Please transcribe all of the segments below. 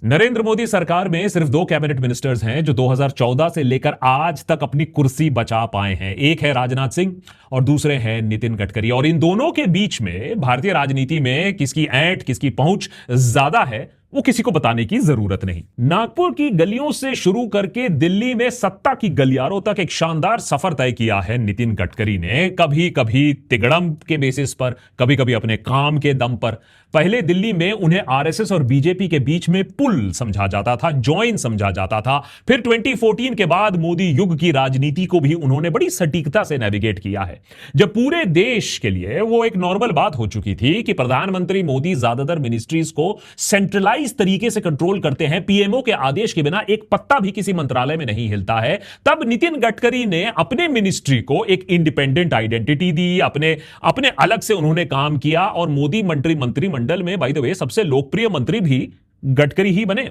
नरेंद्र मोदी सरकार में सिर्फ दो कैबिनेट मिनिस्टर्स हैं जो 2014 से लेकर आज तक अपनी कुर्सी बचा पाए हैं। एक है राजनाथ सिंह और दूसरे हैं नितिन गडकरी। और इन दोनों के बीच में भारतीय राजनीति में किसकी ऐंठ, किसकी पहुंच ज्यादा है, वो किसी को बताने की जरूरत नहीं। नागपुर की गलियों से शुरू करके दिल्ली में सत्ता की गलियारों तक एक शानदार सफर तय किया है नितिन गडकरी ने। कभी कभी तिगड़म के बेसिस पर, कभी कभी अपने काम के दम पर। पहले दिल्ली में उन्हें आरएसएस और बीजेपी के बीच में पुल समझा जाता था, जॉइन समझा जाता था। फिर 2014 के बाद मोदी युग की राजनीति को भी उन्होंने बड़ी सटीकता से नेविगेट किया है, जब पूरे देश के लिए वो एक नॉर्मल बात हो चुकी थी कि प्रधानमंत्री मोदी ज्यादातर मिनिस्ट्रीज को सेंट्रलाइज तरीके से कंट्रोल करते हैं। पीएमओ के आदेश के बिना एक पत्ता भी किसी मंत्रालय में नहीं हिलता है। तब नितिन गडकरी ने अपने मिनिस्ट्री को एक इंडिपेंडेंट आइडेंटिटी दी, अपने अलग से उन्होंने काम किया। और मोदी मंत्रिमंडल में बाय द वे सबसे लोकप्रिय मंत्री भी गडकरी ही बने।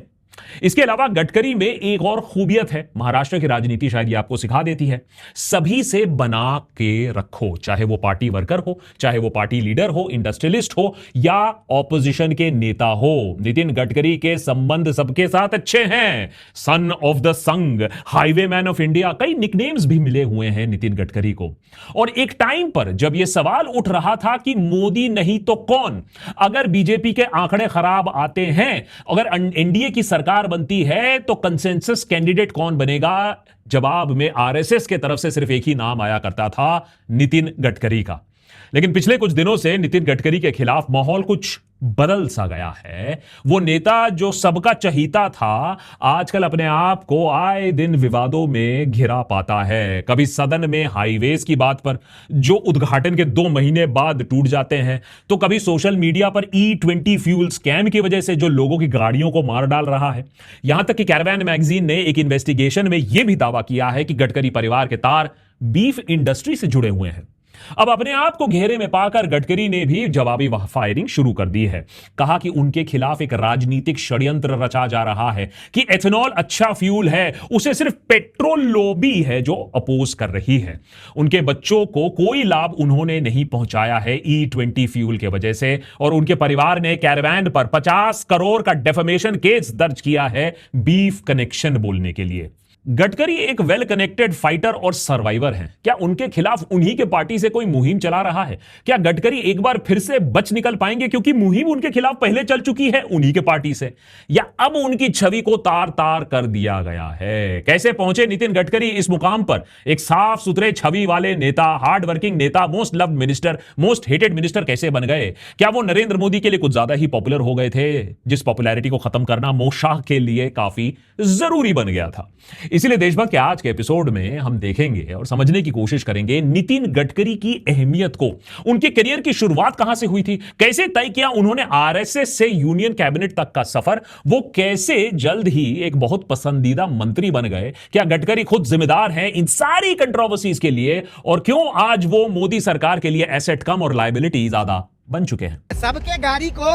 इसके अलावा गडकरी में एक और खूबियत है, महाराष्ट्र की राजनीति शायद ये आपको सिखा देती है, सभी से बना के रखो। चाहे वो पार्टी वर्कर हो, चाहे वो पार्टी लीडर हो, इंडस्ट्रियलिस्ट हो या ऑपोजिशन के नेता हो। नितिन गडकरी के संबंध सबके साथ अच्छे हैं। सन ऑफ द संग, हाईवे मैन ऑफ इंडिया, कई निकनेम्स भी मिले हुए हैं नितिन गडकरी को। और एक टाइम पर जब यह सवाल उठ रहा था कि मोदी नहीं तो कौन, अगर बीजेपी के आंकड़े खराब आते हैं, अगर एनडीए की सरकार बनती है तो कंसेंसस कैंडिडेट कौन बनेगा, जवाब में आरएसएस के तरफ से सिर्फ एक ही नाम आया करता था, नितिन गडकरी का। लेकिन पिछले कुछ दिनों से नितिन गडकरी के खिलाफ माहौल कुछ बदल सा गया है। वो नेता जो सबका चहीता था, आजकल अपने आप को आए दिन विवादों में घिरा पाता है। कभी सदन में हाईवेज की बात पर जो उद्घाटन के 2 महीने बाद टूट जाते हैं, तो कभी सोशल मीडिया पर E20 फ्यूल स्कैम की वजह से जो लोगों की गाड़ियों को मार डाल रहा है। यहां तक कि कैरावान मैगजीन ने एक इन्वेस्टिगेशन में यह भी दावा किया है कि गडकरी परिवार के तार बीफ इंडस्ट्री से जुड़े हुए हैं। अब अपने आप को घेरे में पाकर गडकरी ने भी जवाबी फायरिंग शुरू कर दी है। कहा कि उनके खिलाफ एक राजनीतिक षड्यंत्र रचा जा रहा है कि एथेनॉल अच्छा फ्यूल है, उसे सिर्फ पेट्रोल लॉबी है जो अपोज कर रही है। उनके बच्चों को कोई लाभ उन्होंने नहीं पहुंचाया है E20 फ्यूल के वजह से। और उनके परिवार ने कैरावान पर 50 करोड़ का डेफेमेशन केस दर्ज किया है बीफ कनेक्शन बोलने के लिए। गडकरी एक वेल कनेक्टेड फाइटर और सर्वाइवर हैं। क्या उनके खिलाफ उन्हीं के पार्टी से कोई मुहिम चला रहा है? क्या गडकरी एक बार फिर से बच निकल पाएंगे, क्योंकि मुहिम उनके खिलाफ पहले चल चुकी है उन्हीं के पार्टी से? या अब उनकी छवि को तार तार कर दिया गया है? कैसे पहुंचे नितिन गडकरी इस मुकाम पर? एक साफ सुथरे छवि वाले नेता, हार्ड वर्किंग नेता, most loved minister, most hated minister कैसे बन गए? क्या वो नरेंद्र मोदी के लिए कुछ ज्यादा ही पॉपुलर हो गए थे, जिस पॉपुलैरिटी को खत्म करना मोशाह के लिए काफी जरूरी बन गया था? इसीलिए देशभक्त के आज के एपिसोड में हम देखेंगे और समझने की कोशिश करेंगे नितिन गडकरी की अहमियत को। उनके करियर की शुरुआत कहां से हुई थी, कैसे तय किया उन्होंने आरएसएस से यूनियन कैबिनेट तक का सफर, वो कैसे जल्द ही एक बहुत पसंदीदा मंत्री बन गए, क्या गडकरी खुद जिम्मेदार हैं इन सारी कंट्रोवर्सीज के लिए, और क्यों आज वो मोदी सरकार के लिए एसेट कम और लायबिलिटी ज्यादा बन चुके हैं। सबके गाड़ी को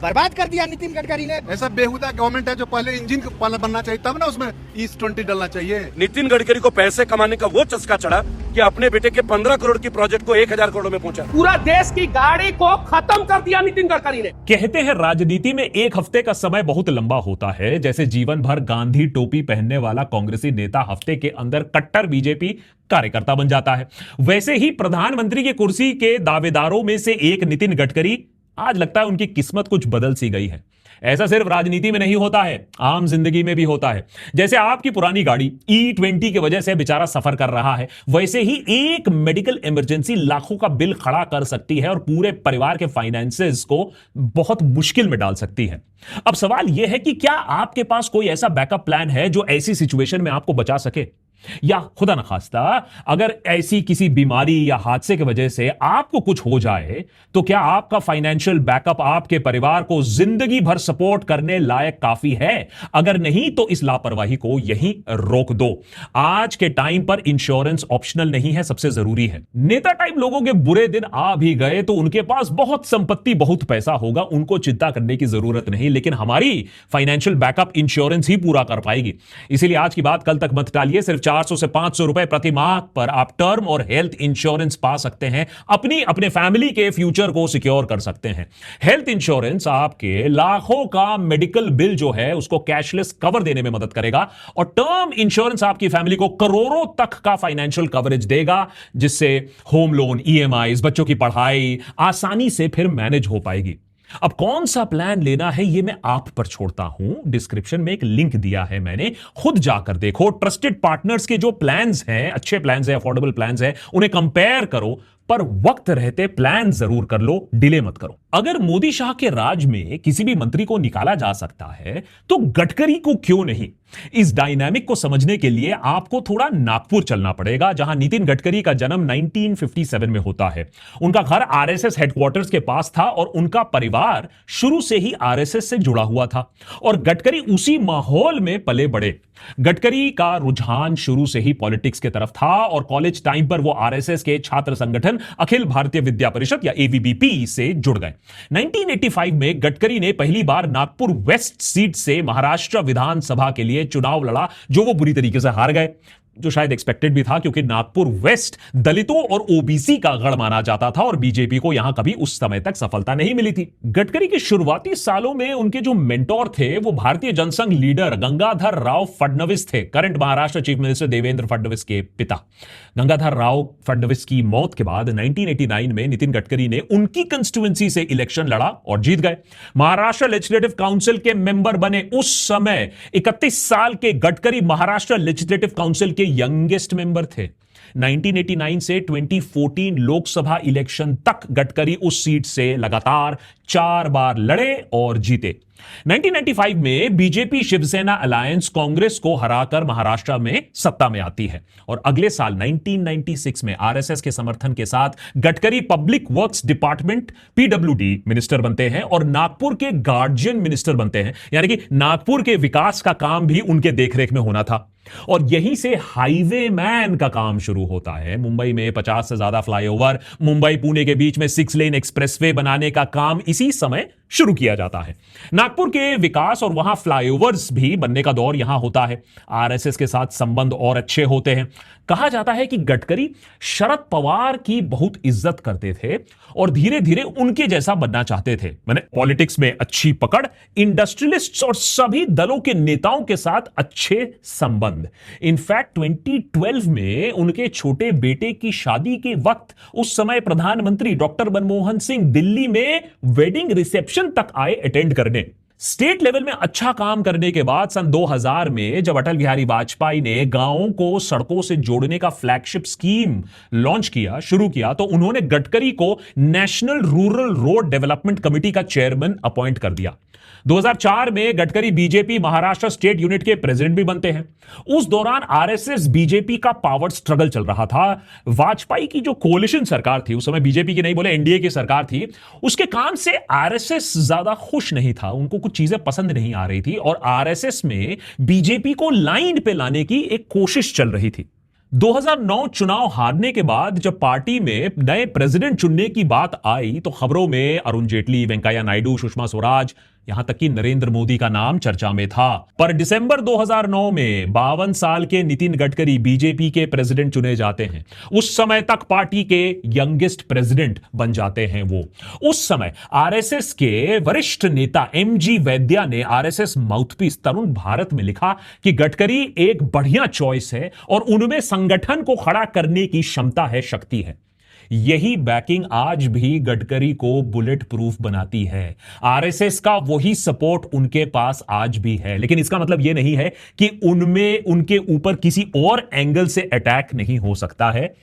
बर्बाद कर दिया नितिन गडकरी ने। ऐसा बेहुदा गवर्नमेंट है जो पहले इंजन बनना चाहिए, तब ना उसमें E20 डलना चाहिए। नितिन गडकरी को पैसे कमाने का वो चस्का चढ़ा कि अपने बेटे के 15 करोड़ की प्रोजेक्ट को 1000 करोड़ में पहुंचा। पूरा देश की गाड़ी को खत्म कर दिया नितिन गडकरी ने। कहते हैं राजनीति में एक हफ्ते का समय बहुत लंबा होता है। जैसे जीवन भर गांधी टोपी पहनने वाला कांग्रेसी नेता हफ्ते के अंदर कट्टर बीजेपी कार्यकर्ता बन जाता है, वैसे ही प्रधानमंत्री की कुर्सी के दावेदारों में से एक नितिन गडकरी, आज लगता है उनकी किस्मत कुछ बदल सी गई है। ऐसा सिर्फ राजनीति में नहीं होता है, आम जिंदगी में भी होता है। जैसे आपकी पुरानी गाड़ी E20 की वजह से बेचारा सफर कर रहा है, वैसे ही एक मेडिकल इमरजेंसी लाखों का बिल खड़ा कर सकती है और पूरे परिवार के फाइनेंसेस को बहुत मुश्किल में डाल सकती है। अब सवाल यह है कि क्या आपके पास कोई ऐसा बैकअप प्लान है जो ऐसी सिचुएशन में आपको बचा सके? या खुदा न खास्ता अगर ऐसी किसी बीमारी या हादसे की वजह से आपको कुछ हो जाए, तो क्या आपका फाइनेंशियल बैकअप आपके परिवार को जिंदगी भर सपोर्ट करने लायक काफी है? अगर नहीं तो इस लापरवाही को यहीं रोक दो। आज के टाइम पर इंश्योरेंस ऑप्शनल नहीं है, सबसे जरूरी है। नेता टाइप लोगों के बुरे दिन आ भी गए तो उनके पास बहुत संपत्ति, बहुत पैसा होगा, उनको चिंता करने की जरूरत नहीं, लेकिन हमारी फाइनेंशियल बैकअप इंश्योरेंस ही पूरा कर पाएगी। इसीलिए आज की बात कल तक मत टालिए। सिर्फ 400 से 500 रुपए प्रति माह पर आप टर्म और हेल्थ इंश्योरेंस पा सकते हैं, अपने फैमिली के फ्यूचर को सिक्योर कर सकते हैं। हेल्थ इंश्योरेंस आपके लाखों का मेडिकल बिल जो है उसको कैशलेस कवर देने में मदद करेगा, और टर्म इंश्योरेंस आपकी फैमिली को करोड़ों तक का फाइनेंशियल कवरेज देगा, जिससे होम लोन, ईएमआई, बच्चों की पढ़ाई आसानी से फिर मैनेज हो पाएगी। अब कौन सा प्लान लेना है ये मैं आप पर छोड़ता हूं। डिस्क्रिप्शन में एक लिंक दिया है मैंने, खुद जाकर देखो। ट्रस्टेड पार्टनर्स के जो प्लान्स हैं, अच्छे प्लान्स हैं, अफोर्डेबल प्लान्स हैं, उन्हें कंपेयर करो, पर वक्त रहते प्लान जरूर कर लो, डिले मत करो। अगर मोदी शाह के राज में किसी भी मंत्री को निकाला जा सकता है तो गडकरी को क्यों नहीं? इस डायनामिक को समझने के लिए आपको थोड़ा नागपुर चलना पड़ेगा, जहां नितिन गडकरी का जन्म 1957 में होता है। उनका घर आरएसएस हेडक्वार्टर्स के पास था और उनका परिवार शुरू से ही आरएसएस से जुड़ा हुआ था, और गडकरी उसी माहौल में पले बड़े। गडकरी का रुझान शुरू से ही पॉलिटिक्स की तरफ था, और कॉलेज टाइम पर वो आरएसएस के छात्र संगठन अखिल भारतीय विद्या परिषद या एवीवीपी से जुड़ गए। 1985 में गडकरी ने पहली बार नागपुर वेस्ट सीट से महाराष्ट्र विधानसभा के लिए चुनाव लड़ा, जो वो बुरी तरीके से हार गए, जो शायद एक्सपेक्टेड भी था, क्योंकि नागपुर वेस्ट दलितों और ओबीसी का गढ़ माना जाता था और बीजेपी को यहां कभी उस समय तक सफलता नहीं मिली थी। गडकरी के शुरुआती सालों में उनके जो मेंटोर थे वो भारतीय जनसंघ लीडर गंगाधर राव फडणवीस थे, current Maharashtra chief minister Devendra Fadnavis के पिता। गंगाधर राव फडणवीस की मौत के बाद 1989 में नितिन गडकरी ने उनकी कंस्टिट्यूएंसी से इलेक्शन लड़ा और जीत गए। महाराष्ट्र लेजिस्लेटिव काउंसिल के मेंबर बने। उस समय 31 साल के गडकरी महाराष्ट्र लेजिस्लेटिव काउंसिल के यंगेस्ट मेंबर थे। 1989 से 2014 लोकसभा इलेक्शन तक गडकरी उस सीट से लगातार 4 बार लड़े और जीते। 1995 में बीजेपी शिवसेना अलायंस कांग्रेस को हराकर महाराष्ट्र में सत्ता में आती है, और अगले साल 1996 में आरएसएस के समर्थन के साथ Gadkari public works department PWD minister बनते हैं और नागपुर के गार्जियन मिनिस्टर बनते हैं, यानी कि नागपुर के विकास का काम भी उनके देखरेख में होना था। और यहीं से हाईवे मैन का काम शुरू होता है। मुंबई में 50 से ज्यादा फ्लाईओवर, मुंबई पुणे के बीच में 6 लेन एक्सप्रेसवे बनाने का काम इसी समय शुरू किया जाता है। नागपुर के विकास और वहां फ्लाईओवर्स भी बनने का दौर यहां होता है। आरएसएस के साथ संबंध और अच्छे होते हैं। कहा जाता है कि गडकरी शरद पवार की बहुत इज्जत करते थे और धीरे धीरे उनके जैसा बनना चाहते थे। मैंने पॉलिटिक्स में अच्छी पकड़, इंडस्ट्रियलिस्ट्स और सभी दलों के नेताओं के साथ अच्छे संबंध। इनफैक्ट 2012 में उनके छोटे बेटे की शादी के वक्त उस समय प्रधानमंत्री डॉक्टर मनमोहन सिंह दिल्ली में वेडिंग रिसेप्शन तक आए अटेंड करने। स्टेट लेवल में अच्छा काम करने के बाद सन 2000 में जब अटल बिहारी वाजपेयी ने गांवों को सड़कों से जोड़ने का फ्लैगशिप स्कीम लॉन्च किया, शुरू किया, तो उन्होंने गडकरी को national rural road development committee का चेयरमैन अपॉइंट कर दिया। 2004 में Gadkari BJP Maharashtra state unit के प्रेसिडेंट भी बनते हैं। उस दौरान आरएसएस बीजेपी का पावर स्ट्रगल चल रहा था। वाजपेयी की जो कोलिशन सरकार थी, उस समय बीजेपी की नहीं बोले एनडीए की सरकार थी, उसके काम से आरएसएस ज्यादा खुश नहीं था। उनको कुछ चीजें पसंद नहीं आ रही थी और आरएसएस में बीजेपी को लाइन पे लाने की एक कोशिश चल रही थी। 2009 चुनाव हारने के बाद जब पार्टी में नए प्रेसिडेंट चुनने की बात आई तो खबरों में अरुण जेटली, वेंकैया नायडू, सुषमा स्वराज, यहां तक कि नरेंद्र मोदी का नाम चर्चा में था। पर दिसंबर 2009 में 52 साल के नितिन गडकरी बीजेपी के प्रेसिडेंट चुने जाते हैं। उस समय तक पार्टी के यंगेस्ट प्रेसिडेंट बन जाते हैं वो। उस समय आरएसएस के वरिष्ठ नेता एमजी वैद्या ने आरएसएस माउथपीस तरुण भारत में लिखा कि गडकरी एक बढ़िया चॉइस है और उनमें संगठन को खड़ा करने की क्षमता है, शक्ति है। यही बैकिंग आज भी गडकरी को बुलेट प्रूफ बनाती है। आरएसएस का वही सपोर्ट उनके पास आज भी है, लेकिन इसका मतलब यह नहीं है कि उनमें उनके ऊपर किसी और एंगल से अटैक नहीं हो सकता है।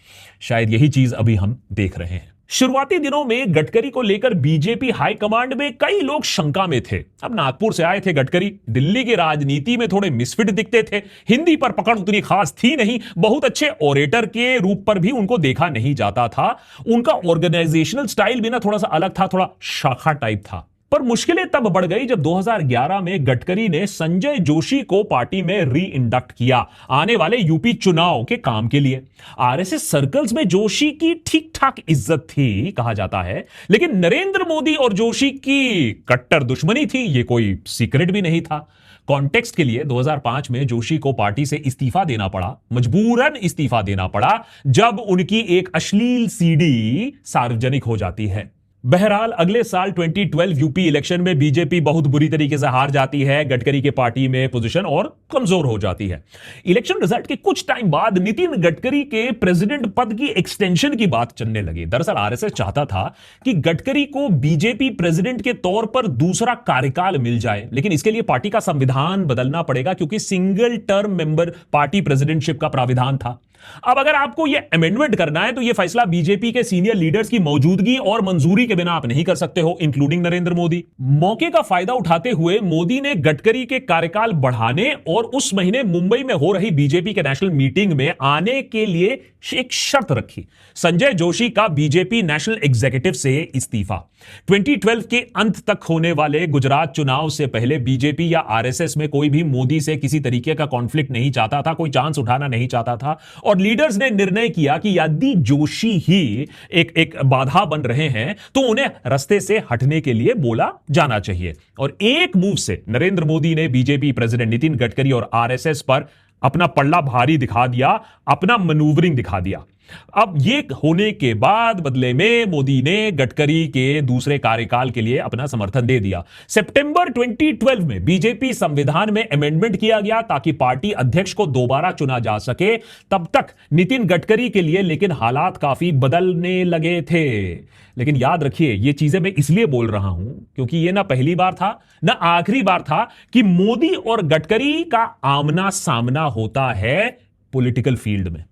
शायद यही चीज अभी हम देख रहे हैं। शुरुआती दिनों में गडकरी को लेकर बीजेपी हाईकमांड में कई लोग शंका में थे। अब नागपुर से आए थे गडकरी, दिल्ली की राजनीति में थोड़े मिसफिट दिखते थे, हिंदी पर पकड़ उतनी खास थी नहीं, बहुत अच्छे ओरेटर के रूप पर भी उनको देखा नहीं जाता था। उनका ऑर्गेनाइजेशनल स्टाइल भी ना थोड़ा सा अलग था, थोड़ा शाखा टाइप था। पर मुश्किलें तब बढ़ गई जब 2011 में गडकरी ने संजय जोशी को पार्टी में री इंडक्ट किया आने वाले यूपी चुनाव के काम के लिए। आरएसएस सर्कल्स में जोशी की ठीक ठाक इज्जत थी कहा जाता है, लेकिन नरेंद्र मोदी और जोशी की कट्टर दुश्मनी थी, ये कोई सीक्रेट भी नहीं था। कॉन्टेक्स्ट के लिए 2005 में जोशी को पार्टी से इस्तीफा देना पड़ा, मजबूरन इस्तीफा देना पड़ा, जब उनकी एक अश्लील सीडी सार्वजनिक हो जाती है। बहरहाल अगले साल 2012 यूपी इलेक्शन में बीजेपी बहुत बुरी तरीके से हार जाती है, गडकरी के पार्टी में पोजीशन और कमजोर हो जाती है। इलेक्शन रिजल्ट के कुछ टाइम बाद नितिन गडकरी के प्रेसिडेंट पद की एक्सटेंशन की बात चलने लगी। दरअसल आरएसएस चाहता था कि गडकरी को बीजेपी प्रेसिडेंट के तौर पर दूसरा कार्यकाल मिल जाए, लेकिन इसके लिए पार्टी का संविधान बदलना पड़ेगा, क्योंकि single term member party presidentship का प्राविधान था। अब अगर आपको यह अमेंडमेंट करना है तो यह फैसला बीजेपी के सीनियर लीडर्स की मौजूदगी और मंजूरी के बिना आप नहीं कर सकते हो, इंक्लूडिंग नरेंद्र मोदी। मौके का फायदा उठाते हुए मोदी ने गडकरी के कार्यकाल बढ़ाने और उस महीने मुंबई में हो रही बीजेपी के नेशनल मीटिंग में आने के लिए एक शर्त रखी, संजय जोशी का बीजेपी नेशनल एग्जीक्यूटिव से इस्तीफा। 2012 के अंत तक होने वाले गुजरात चुनाव से पहले बीजेपी या आरएसएस में कोई भी मोदी से किसी तरीके का कॉन्फ्लिक्ट नहीं चाहता था, कोई चांस उठाना नहीं चाहता था, और लीडर्स ने निर्णय किया कि यदि जोशी ही एक बाधा बन रहे हैं तो उन्हें रास्ते से हटने के लिए बोला जाना चाहिए। और एक मूव से नरेंद्र मोदी ने बीजेपी प्रेसिडेंट नितिन गडकरी और आरएसएस पर अपना पल्ला भारी दिखा दिया, अपना मनूवरिंग दिखा दिया। अब ये होने के बाद बदले में मोदी ने गडकरी के दूसरे कार्यकाल के लिए अपना समर्थन दे दिया। सितंबर 2012 में बीजेपी संविधान में अमेंडमेंट किया गया ताकि पार्टी अध्यक्ष को दोबारा चुना जा सके। तब तक नितिन गडकरी के लिए लेकिन हालात काफी बदलने लगे थे। लेकिन याद रखिए, ये चीजें मैं इसलिए बोल रहा हूं क्योंकि ये ना पहली बार था ना आखिरी बार था कि मोदी और गडकरी का आमना सामना होता है पॉलिटिकल फील्ड में।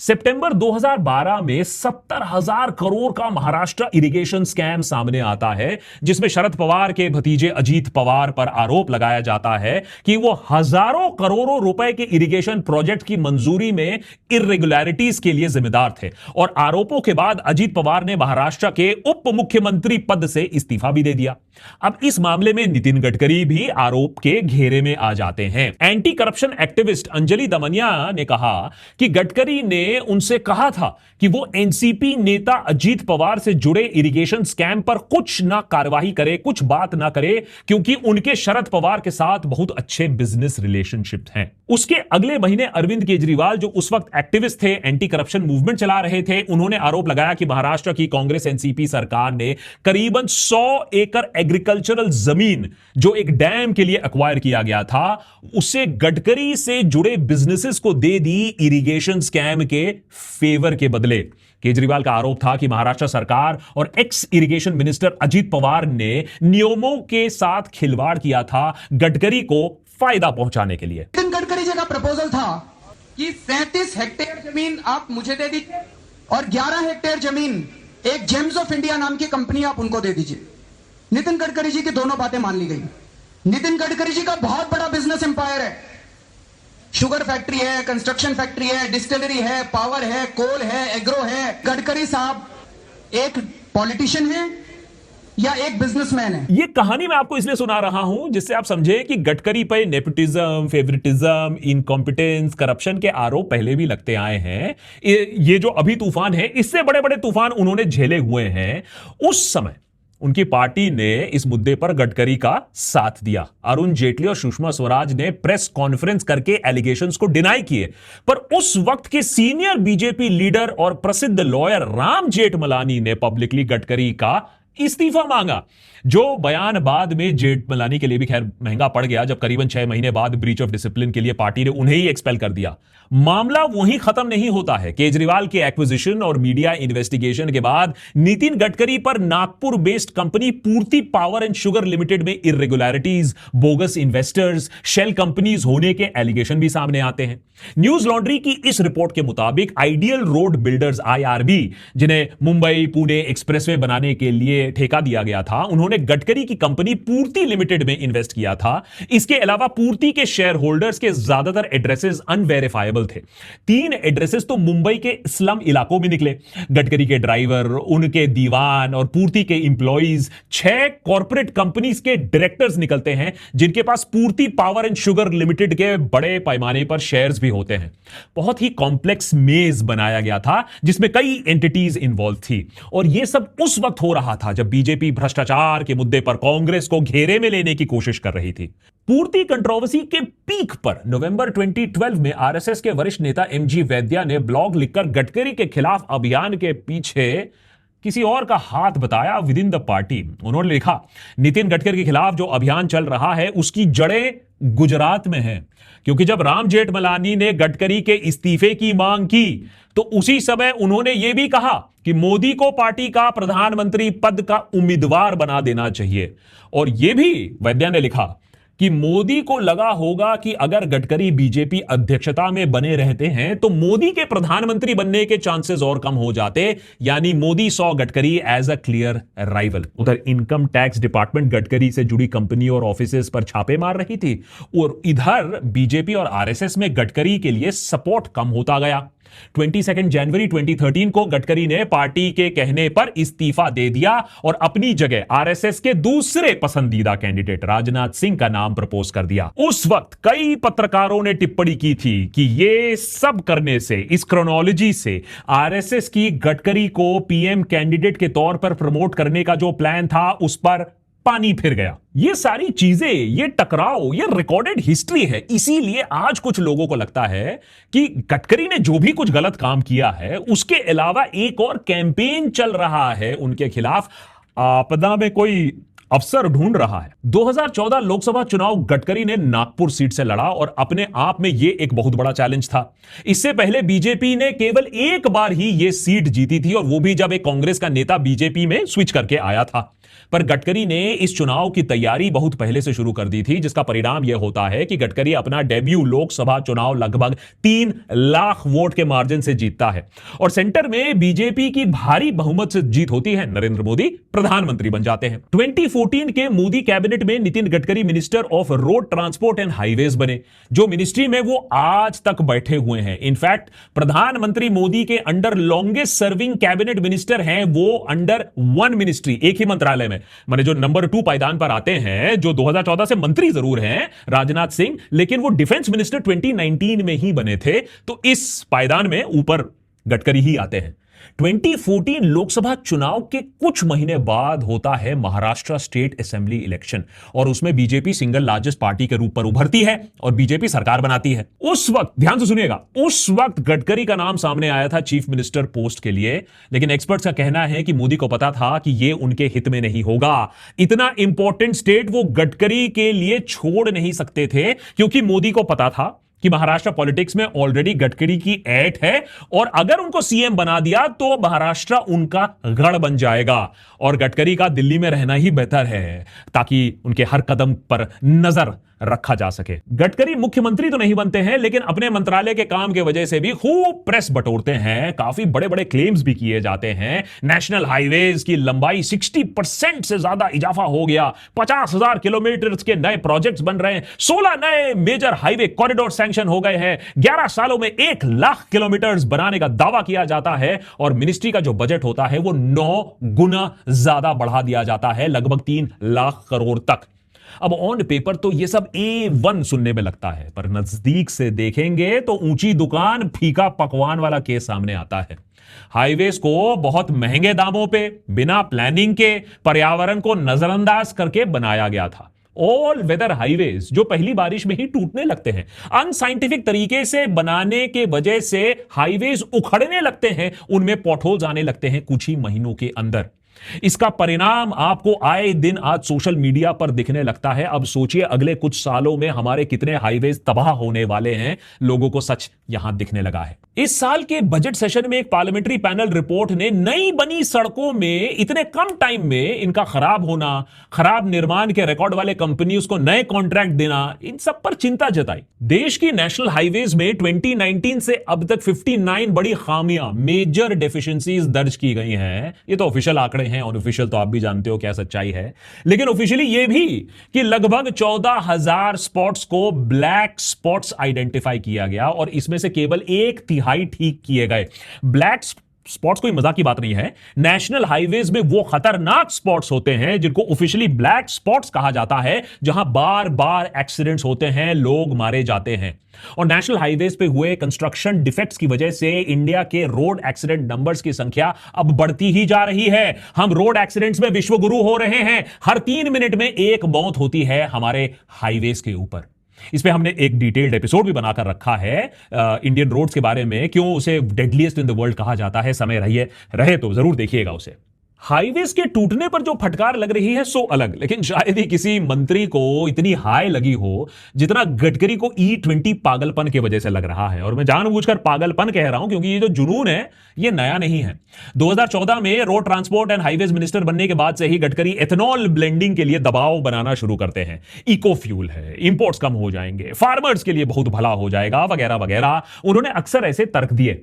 सितंबर 2012 में 70,000 करोड़ का महाराष्ट्र इरिगेशन स्कैम सामने आता है, जिसमें शरद पवार के भतीजे अजीत पवार पर आरोप लगाया जाता है कि वो हजारों करोड़ों रुपए के इरिगेशन प्रोजेक्ट की मंजूरी में इर्रेगुलरिटीज के लिए जिम्मेदार थे। और आरोपों के बाद अजीत पवार ने महाराष्ट्र के उप मुख्यमंत्री पद से इस्तीफा भी दे दिया। अब इस मामले में नितिन गडकरी भी आरोप के घेरे में आ जाते हैं। Anti corruption activist Anjali Damania ने कहा कि गडकरी ने उनसे कहा था कि वो एनसीपी नेता अजीत पवार से जुड़े इरिगेशन स्कैम पर कुछ ना कार्रवाई करे, कुछ बात ना करे, क्योंकि उनके शरद पवार के साथ बहुत अच्छे बिजनेस रिलेशनशिप हैं। उसके अगले महीने अरविंद केजरीवाल, जो उस वक्त एक्टिविस्ट थे, एंटी करप्शन मूवमेंट चला रहे थे, उन्होंने आरोप लगाया कि महाराष्ट्र की कांग्रेस एनसीपी सरकार ने करीबन 100 एकड़ एग्रीकल्चरल जमीन जो एक डैम के लिए एक्वायर किया गया था, उसे गडकरी से जुड़े बिजनेसेस को दे दी इरिगेशन स्कैम के फेवर के बदले। केजरीवाल का आरोप था कि महाराष्ट्र सरकार और x irrigation minister Ajit Pawar ने नियमों के साथ खिलवाड़ किया था गडकरी को फायदा पहुंचाने के लिए। नितिन गडकरी जी का प्रपोजल था कि 37 हेक्टेयर जमीन आप मुझे दे दीजिए और 11 हेक्टेयर जमीन एक जेम्स ऑफ इंडिया नाम की कंपनी आप उनको दे दीजिए। नितिन गडकरी जी की दोनों बातें मान ली गई। नितिन गडकरी जी का बहुत बड़ा बिजनेस एम्पायर है, शुगर फैक्ट्री है, कंस्ट्रक्शन फैक्ट्री है, डिस्टिलरी है, पावर है, कोल है, एग्रो है। गडकरी साहब एक पॉलिटिशियन है या एक बिजनेसमैन है? ये कहानी मैं आपको इसलिए सुना रहा हूं जिससे आप समझे कि गडकरी पर नेपोटिज्म, फेवरेटिज्म, इनकॉम्पिटेंस, करप्शन के आरोप पहले भी लगते आए हैं। ये जो अभी तूफान है, इससे बड़े बड़े तूफान उन्होंने झेले हुए हैं। उस समय उनकी पार्टी ने इस मुद्दे पर गडकरी का साथ दिया। अरुण जेटली और सुषमा स्वराज ने प्रेस कॉन्फ्रेंस करके एलिगेशंस को डिनाई किए, पर उस वक्त के सीनियर बीजेपी लीडर और प्रसिद्ध लॉयर राम जेठमलानी ने पब्लिकली गडकरी का इस्तीफा मांगा, जो बयान बाद में जेठमलानी के लिए भी खैर महंगा पड़ गया, जब करीबन 6 महीने बाद ब्रीच ऑफ डिसिप्लिन के लिए पार्टी ने उन्हें ही एक्सपेल कर दिया। मामला वहीं खत्म नहीं होता है। केजरीवाल के एक्विजिशन और मीडिया इन्वेस्टिगेशन के बाद नितिन गडकरी पर नागपुर बेस्ड कंपनी पूर्ति पावर एंड शुगर लिमिटेड में इर्रेगुलरिटीज, बोगस इन्वेस्टर्स, शेल कंपनीज होने के एलिगेशन भी सामने आते हैं। न्यूज लॉन्ड्री की इस रिपोर्ट के मुताबिक आइडियल रोड बिल्डर्स IRB, जिन्हें मुंबई पुणे एक्सप्रेसवे बनाने के लिए ठेका दिया गया था, उन्होंने गडकरी की कंपनी पूर्ति लिमिटेड में इन्वेस्ट किया था। इसके अलावा पूर्ति के शेयर होल्डर्स के ज्यादातर एड्रेसेस अनवेरिफाइबल थे। 3 एड्रेसेस तो मुंबई के स्लम इलाकों में निकले। गडकरी के ड्राइवर, उनके दीवान और पूर्ति के इंप्लॉइज 6 कॉर्पोरेट कंपनीज के डायरेक्टर्स निकलते हैं, जिनके पास पूर्ति पावर एंड शुगर लिमिटेड के बड़े पैमाने पर शेयर्स भी होते हैं। बहुत ही कॉम्प्लेक्स मेज बनाया गया था जिसमें कई एंटिटीज इन्वॉल्व थी, और यह सब उस वक्त हो रहा था जब बीजेपी भ्रष्टाचार के मुद्दे पर कांग्रेस को घेरे में लेने की कोशिश कर रही थी। पूर्ति कंट्रोवर्सी के पीक पर नवंबर 2012 में आरएसएस के वरिष्ठ नेता एमजी वैद्या ने ब्लॉग लिखकर गडकरी के खिलाफ अभियान के पीछे किसी और का हाथ बताया विद इन द पार्टी। उन्होंने लिखा, नितिन गडकरी के खिलाफ जो अभियान चल रहा है उसकी जड़ें गुजरात में हैं, क्योंकि जब राम जेठमलानी ने गडकरी के इस्तीफे की मांग की तो उसी समय उन्होंने यह भी कहा कि मोदी को पार्टी का प्रधानमंत्री पद का उम्मीदवार बना देना चाहिए। और यह भी वैद्या ने लिखा कि मोदी को लगा होगा कि अगर गडकरी बीजेपी अध्यक्षता में बने रहते हैं तो मोदी के प्रधानमंत्री बनने के चांसेस और कम हो जाते, यानी Modi saw Gadkari as a clear rival. उधर इनकम टैक्स डिपार्टमेंट गडकरी से जुड़ी कंपनी और ऑफिसेज पर छापे मार रही थी और इधर बीजेपी और आरएसएस में गडकरी के लिए सपोर्ट कम होता गया। 22 जनवरी 2013 को गडकरी ने पार्टी के कहने पर इस्तीफा दे दिया और अपनी जगह आरएसएस के दूसरे पसंदीदा कैंडिडेट राजनाथ सिंह का नाम प्रपोज कर दिया। उस वक्त कई पत्रकारों ने टिप्पणी की थी कि ये सब करने से, इस क्रोनोलॉजी से आरएसएस की गडकरी को पीएम कैंडिडेट के तौर पर प्रमोट करने का जो प्लान था उस पर पानी फिर गया। ये सारी चीजें, ये टकराव, ये रिकॉर्डेड हिस्ट्री है। इसीलिए आज कुछ लोगों को लगता है कि गडकरी ने जो भी कुछ गलत काम किया है उसके अलावा एक और कैंपेन चल रहा है उनके खिलाफ, आपदा में कोई अफसर ढूंढ रहा है। 2014 लोकसभा चुनाव गडकरी ने नागपुर सीट से लड़ा और अपने आप में यह एक बहुत बड़ा चैलेंज था। इससे पहले बीजेपी ने केवल एक बार ही यह सीट जीती थी और वो भी जब एक कांग्रेस का नेता बीजेपी में स्विच करके आया था। पर गडकरी ने इस चुनाव की तैयारी बहुत पहले से शुरू कर दी थी, जिसका परिणाम यह होता है कि गडकरी अपना डेब्यू लोकसभा चुनाव लगभग 3 लाख वोट के मार्जिन से जीतता है और सेंटर में बीजेपी की भारी बहुमत से जीत होती है। नरेंद्र मोदी प्रधानमंत्री बन जाते हैं। 2014 के मोदी कैबिनेट में Nitin Gadkari minister of road transport and highways बने, जो मिनिस्ट्री में वो आज तक बैठे हुए हैं। इनफैक्ट प्रधानमंत्री मोदी के under longest serving cabinet minister हैं वो अंडर वन मिनिस्ट्री, एक ही मंत्रालय में। माने जो नंबर 2 पायदान पर आते हैं, जो 2014 से मंत्री जरूर हैं, राजनाथ सिंह, लेकिन वो डिफेंस मिनिस्टर 2019 में ही बने थे, तो इस पायदान में ऊपर गडकरी ही आते हैं। 2014 लोकसभा चुनाव के कुछ महीने बाद होता है महाराष्ट्र स्टेट असेंबली इलेक्शन और उसमें बीजेपी सिंगल लार्जेस्ट पार्टी के रूप पर उभरती है और बीजेपी सरकार बनाती है। उस वक्त ध्यान से सुनिएगा, उस वक्त गडकरी का नाम सामने आया था चीफ मिनिस्टर पोस्ट के लिए, लेकिन एक्सपर्ट्स का कहना है कि मोदी को पता था कि यह उनके हित में नहीं होगा। इतना इंपॉर्टेंट स्टेट वो गडकरी के लिए छोड़ नहीं सकते थे, क्योंकि मोदी को पता था कि महाराष्ट्र पॉलिटिक्स में ऑलरेडी गडकरी की ऐठ है और अगर उनको सीएम बना दिया तो महाराष्ट्र उनका गढ़ बन जाएगा और गडकरी का दिल्ली में रहना ही बेहतर है ताकि उनके हर कदम पर नजर रखा जा सके। गडकरी मुख्यमंत्री तो नहीं बनते हैं, लेकिन अपने मंत्रालय के काम की वजह से भी खूब प्रेस बटोरते हैं। काफी बड़े बड़े क्लेम्स भी किए जाते हैं। नेशनल हाईवेज की लंबाई 60% से ज्यादा इजाफा हो गया, 50,000 किलोमीटर के नए प्रोजेक्ट्स बन रहे हैं, 16 नए मेजर हाईवे कॉरिडोर सैंक्शन हो गए हैं, 11 सालों में 1 लाख किलोमीटर बनाने का दावा किया जाता है और मिनिस्ट्री का जो बजट होता है वो 9 गुना ज्यादा बढ़ा दिया जाता है, लगभग 3 लाख करोड़ तक। अब ऑन पेपर तो ये सब A1 सुनने में लगता है, पर नजदीक से देखेंगे तो ऊंची दुकान फीका पकवान वाला केस सामने आता है। हाईवेज को बहुत महंगे दामों पे, बिना प्लानिंग के, पर्यावरण को नजरअंदाज करके बनाया गया था। ऑल वेदर हाईवेज जो पहली बारिश में ही टूटने लगते हैं, अनसाइंटिफिक तरीके से बनाने के वजह से हाईवेज उखड़ने लगते हैं, उनमें पॉटहोल्स आने लगते हैं कुछ ही महीनों के अंदर। इसका परिणाम आपको आए दिन आज सोशल मीडिया पर दिखने लगता है। अब सोचिए अगले कुछ सालों में हमारे कितने हाईवेज तबाह होने वाले हैं, लोगों को सच यहां दिखने लगा है। इस साल के बजट सेशन में एक पार्लियामेंट्री पैनल रिपोर्ट ने नई बनी सड़कों में इतने कम टाइम में इनका खराब होना, खराब निर्माण के रिकॉर्ड वाले कंपनियों को नए कॉन्ट्रैक्ट देना, इन सब पर चिंता जताई। देश की नेशनल हाईवेज में 2019 से अब तक 59 बड़ी खामियां, मेजर डेफिशिएंसीज दर्ज की गई हैं। ये तो ऑफिशियल आंकड़े हैं, ऑफिशियल तो आप भी जानते हो क्या सच्चाई है, लेकिन ऑफिशियली यह भी कि लगभग 14,000 स्पॉट्स को ब्लैक स्पॉट्स आइडेंटिफाई किया गया और इसमें से केवल 1/3 ठीक किए गए। ब्लैक स्पॉट्स कोई मजाक की बात नहीं है। नेशनल हाईवेज में वो खतरनाक स्पॉट्स होते हैं जिनको ऑफिशियली ब्लैक स्पॉट्स कहा जाता है, जहां बार बार एक्सीडेंट्स होते हैं, लोग मारे जाते हैं। और नेशनल हाईवेज पे हुए कंस्ट्रक्शन डिफेक्ट्स की वजह से इंडिया के रोड एक्सीडेंट नंबर्स की संख्या अब बढ़ती ही जा रही है। हम रोड एक्सीडेंट्स में विश्व गुरु हो रहे हैं। हर 3 मिनट में एक मौत होती है हमारे हाईवेज के ऊपर। इस पे हमने एक डिटेल्ड एपिसोड भी बनाकर रखा है इंडियन रोड्स के बारे में, क्यों उसे डेडलीस्ट इन द वर्ल्ड कहा जाता है। समय रहे तो जरूर देखिएगा उसे। हाईवेज के टूटने पर जो फटकार लग रही है सो अलग, लेकिन शायद ही किसी मंत्री को इतनी हाई लगी हो जितना गडकरी को E20 पागलपन की वजह से लग रहा है। और मैं जानबूझकर पागलपन कह रहा हूं क्योंकि ये जो जुनून है ये नया नहीं है। 2014 में road transport and highways minister बनने के बाद से ही गडकरी एथेनॉल ब्लेंडिंग के लिए दबाव बनाना शुरू करते हैं। इको फ्यूल है, इंपोर्ट्स कम हो जाएंगे, फार्मर्स के लिए बहुत भला हो जाएगा, वगैरह वगैरह। उन्होंने अक्सर ऐसे तर्क दिए।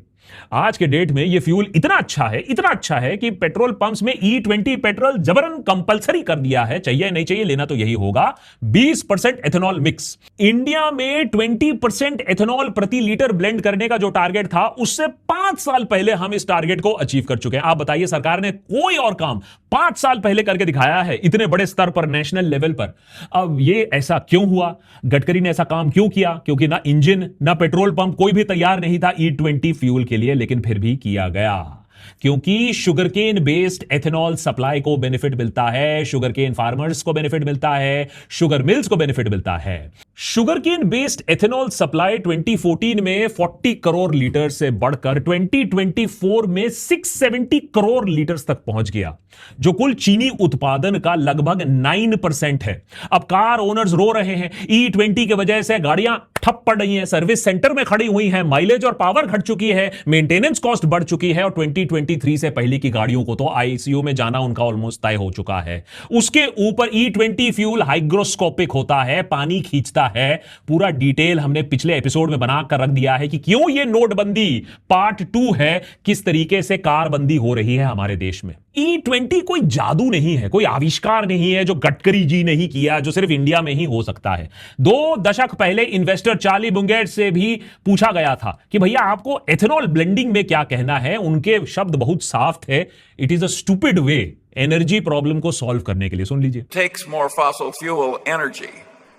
आज के डेट में ये फ्यूल इतना अच्छा है कि पेट्रोल पंप्स में E20 पेट्रोल जबरन कंपलसरी कर दिया है। चाहिए नहीं चाहिए, लेना तो यही होगा। 20% एथेनॉल मिक्स। इंडिया में 20% एथेनॉल प्रति लीटर ब्लेंड करने का जो टारगेट था, उससे 5 साल पहले हम इस टारगेट को अचीव कर चुके हैं। आप बताइए, सरकार ने कोई और काम 5 साल पहले करके दिखाया है इतने बड़े स्तर पर, नेशनल लेवल पर। अब ये ऐसा क्यों हुआ? गडकरी ने ऐसा काम क्यों किया? क्योंकि ना इंजन ना पेट्रोल पंप कोई भी तैयार नहीं था E20 फ्यूल के लिए, लेकिन फिर भी किया गया। क्योंकि शुगरकेन बेस्ड एथेनॉल सप्लाई को बेनिफिट मिलता है, शुगरकेन फार्मर्स को बेनिफिट मिलता है, शुगर मिल्स को बेनिफिट मिलता है। शुगरकेन बेस्ड एथेनॉल सप्लाई 2014 में 40 करोड़ लीटर से बढ़कर 2024 में 670 करोड़ लीटर्स तक पहुंच गया, जो कुल चीनी उत्पादन का लगभग 9% है। अब कार ओनर्स रो रहे हैं, E20 की वजह से गाड़ियां ठप पड़ रही हैं, सर्विस सेंटर में खड़ी हुई हैं, माइलेज और पावर घट चुकी है, मेंटेनेंस कॉस्ट बढ़ चुकी है, और 2023 से पहले की गाड़ियों को तो आईसीयू में जाना उनका ऑलमोस्ट तय हो चुका है। उसके ऊपर E20 फ्यूल हाइग्रोस्कोपिक होता है, पानी खींचता है। पूरा डिटेल हमने पिछले एपिसोड में बनाकर रख दिया है कि क्यों ये नोटबंदी पार्ट 2 है, किस तरीके से कारबंदी हो रही है हमारे देश में। E20 कोई जादू नहीं है, कोई आविष्कार नहीं है जो गडकरी जी ने ही किया, जो सिर्फ इंडिया में ही हो सकता है। 2 दशक पहले इन्वेस्टर चार्ली बुंगेट से भी पूछा गया था कि भैया आपको एथेनॉल ब्लेंडिंग में क्या कहना है। उनके शब्द बहुत साफ थे, it is a stupid way energy problem को सॉल्व करने के लिए। सुन लीजिए। Takes more fossil fuel energy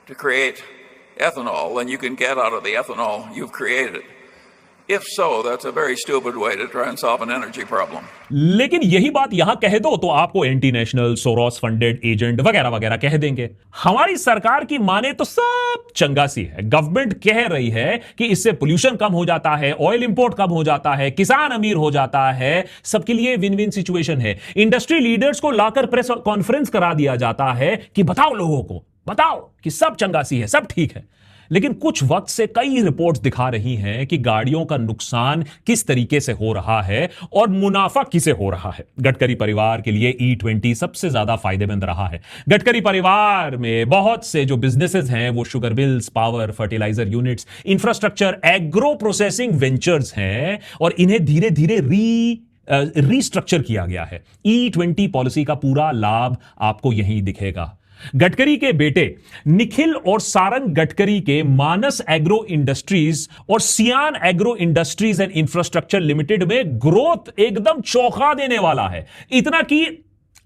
to create ethanol than you can get out of the ethanol you've created. If so, that's a very stupid way to try and solve an energy problem. लेकिन यही बात यहां कह दो तो आपको anti national, Soros funded agent वगैरह वगैरह कह देंगे। हमारी सरकार की माने तो सब चंगासी है। गवर्नमेंट कह रही है कि इससे पोल्यूशन कम हो जाता है, ऑयल इंपोर्ट कम हो जाता है, किसान अमीर हो जाता है, सबके लिए विन विन सिचुएशन है। इंडस्ट्री लीडर्स को लाकर प्रेस कॉन्फ्रेंस करा दिया जाता है कि बताओ लोगों को, बताओ कि सब चंगासी है, सब ठीक है। लेकिन कुछ वक्त से कई रिपोर्ट्स दिखा रही हैं कि गाड़ियों का नुकसान किस तरीके से हो रहा है और मुनाफा किसे हो रहा है। गडकरी परिवार के लिए E20 सबसे ज्यादा फायदेमंद रहा है। गडकरी परिवार में बहुत से जो बिजनेसेस हैं वो sugar mills, power, fertiliser units, infrastructure, agro processing ventures हैं, और इन्हें धीरे धीरे रीस्ट्रक्चर किया गया है। E20 पॉलिसी का पूरा लाभ आपको यहीं दिखेगा। गडकरी के बेटे निखिल और सारंग गडकरी के मानस एग्रो इंडस्ट्रीज और सियान agro industries and infrastructure limited में ग्रोथ एकदम चौंका देने वाला है, इतना कि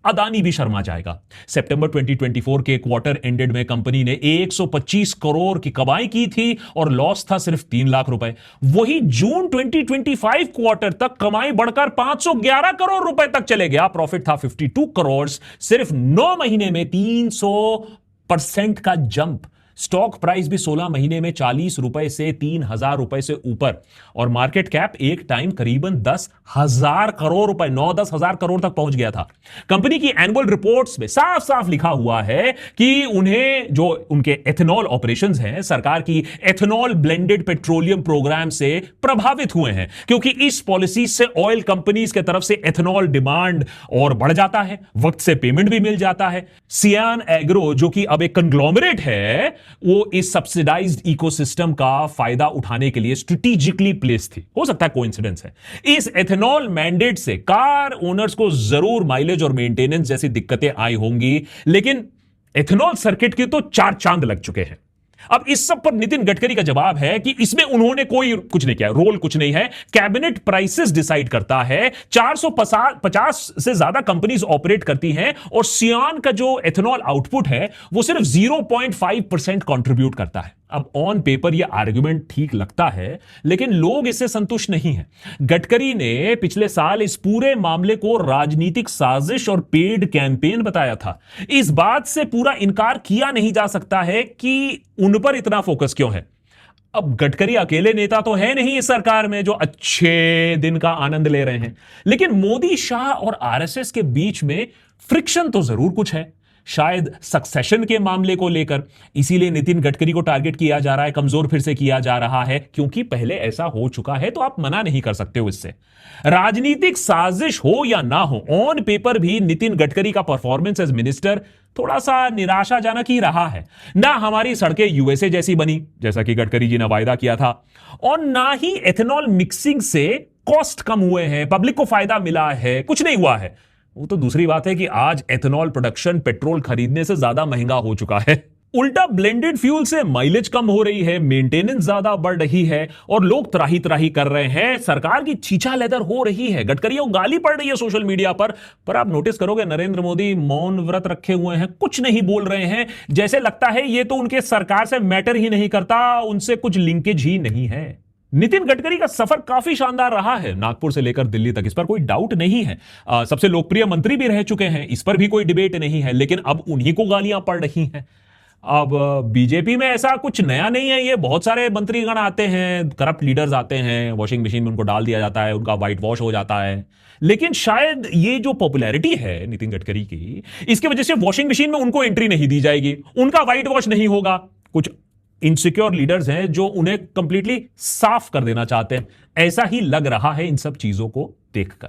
अदानी भी शर्मा जाएगा। सितंबर 2024 के क्वार्टर एंडेड में कंपनी ने 125 करोड़ की कमाई की थी और लॉस था सिर्फ 3 लाख रुपए। वही जून 2025 क्वार्टर तक कमाई बढ़कर 511 करोड़ रुपए तक चले गया। प्रॉफिट था 52 करोड़। सिर्फ 9 महीने में 300% का जंप। स्टॉक प्राइस भी 16 महीने में 40 रुपए से 3,000 रुपए से ऊपर, और मार्केट कैप एक टाइम करीबन 10,000 करोड़ रुपए, 9-10 हजार करोड़ तक पहुंच गया था। कंपनी की एनुअल रिपोर्ट्स में साफ साफ लिखा हुआ है कि उन्हें जो उनके एथेनॉल ऑपरेशंस हैं, सरकार की एथेनॉल ब्लेंडेड पेट्रोलियम प्रोग्राम से प्रभावित हुए हैं, क्योंकि इस पॉलिसी से ऑयल कंपनीज के तरफ से एथेनॉल डिमांड और बढ़ जाता है, वक्त से पेमेंट भी मिल जाता है। सियान एग्रो, जो कि अब एक कंग्लोमरेट है, वो इस सब्सिडाइज्ड इकोसिस्टम का फायदा उठाने के लिए स्ट्रेटेजिकली प्लेस थी। हो सकता है कोइंसिडेंस है। इस एथेनॉल मैंडेट से कार ओनर्स को जरूर माइलेज और मेंटेनेंस जैसी दिक्कतें आई होंगी, लेकिन एथेनॉल सर्किट के तो 4 चांद लग चुके हैं। अब इस सब पर नितिन गडकरी का जवाब है कि इसमें उन्होंने कोई कुछ नहीं किया, रोल कुछ नहीं है, कैबिनेट प्राइसेस डिसाइड करता है, 450 से ज्यादा कंपनीज ऑपरेट करती हैं और सियान का जो एथेनॉल आउटपुट है वो सिर्फ 0.5% कंट्रीब्यूट करता है। अब ऑन पेपर यह आर्गुमेंट ठीक लगता है, लेकिन लोग इससे संतुष्ट नहीं हैं। गडकरी ने पिछले साल इस पूरे मामले को राजनीतिक साजिश और पेड कैंपेन बताया था। इस बात से पूरा इनकार किया नहीं जा सकता है कि उन पर इतना फोकस क्यों है। अब गडकरी अकेले नेता तो है नहीं इस सरकार में जो अच्छे दिन का आनंद ले रहे हैं, लेकिन मोदी, शाह और आरएसएस के बीच में फ्रिक्शन तो जरूर कुछ है, शायद सक्सेशन के मामले को लेकर। इसीलिए नितिन गडकरी को टारगेट किया जा रहा है, कमजोर फिर से किया जा रहा है, क्योंकि पहले ऐसा हो चुका है तो आप मना नहीं कर सकते हो इससे। राजनीतिक साजिश हो या ना हो, ऑन पेपर भी नितिन गडकरी का परफॉर्मेंस एज मिनिस्टर थोड़ा सा निराशाजनक ही रहा है। ना हमारी सड़कें यूएसए जैसी बनी, जैसा कि गडकरी जी ने वायदा किया था, और ना ही एथेनॉल मिक्सिंग से कॉस्ट कम हुए हैं, पब्लिक को फायदा मिला है, कुछ नहीं हुआ है। वो तो दूसरी बात है कि आज एथेनॉल प्रोडक्शन पेट्रोल खरीदने से ज्यादा महंगा हो चुका है। उल्टा ब्लेंडेड फ्यूल से माइलेज कम हो रही है, मेंटेनेंस ज्यादा बढ़ रही है और लोग त्राही त्राही कर रहे हैं, सरकार की छीछा लेदर हो रही है, गडकरी को गाली पड़ रही है सोशल मीडिया पर आप नोटिस करोगे नरेंद्र मोदी मौन व्रत रखे हुए हैं, कुछ नहीं बोल रहे हैं, जैसे लगता है ये तो उनके सरकार से मैटर ही नहीं करता, उनसे कुछ लिंकेज ही नहीं है। नितिन गडकरी का सफर काफी शानदार रहा है, नागपुर से लेकर दिल्ली तक, इस पर कोई डाउट नहीं है। सबसे लोकप्रिय मंत्री भी रह चुके हैं, इस पर भी कोई डिबेट नहीं है, लेकिन अब उन्हीं को गालियां पड़ रही हैं। अब बीजेपी में ऐसा कुछ नया नहीं है, ये बहुत सारे मंत्रीगण आते हैं, करप्ट लीडर्स आते हैं, वॉशिंग मशीन में उनको डाल दिया जाता है, उनका व्हाइट वॉश हो जाता है। लेकिन शायद ये जो पॉपुलैरिटी है नितिन गडकरी की, इसकी वजह से वॉशिंग मशीन में उनको एंट्री नहीं दी जाएगी, उनका व्हाइट वॉश नहीं होगा। कुछ इनसिक्योर लीडर्स हैं जो उन्हें कंप्लीटली साफ कर देना चाहते हैं, ऐसा ही लग रहा है इन सब चीजों को देखकर।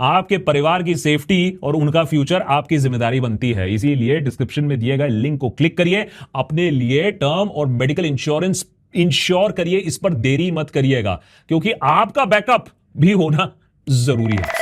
आपके परिवार की सेफ्टी और उनका फ्यूचर आपकी जिम्मेदारी बनती है, इसीलिए डिस्क्रिप्शन में दिए गए लिंक को क्लिक करिए, अपने लिए टर्म और मेडिकल इंश्योरेंस इंश्योर करिए, इस पर देरी मत करिएगा, क्योंकि आपका बैकअप भी होना जरूरी है।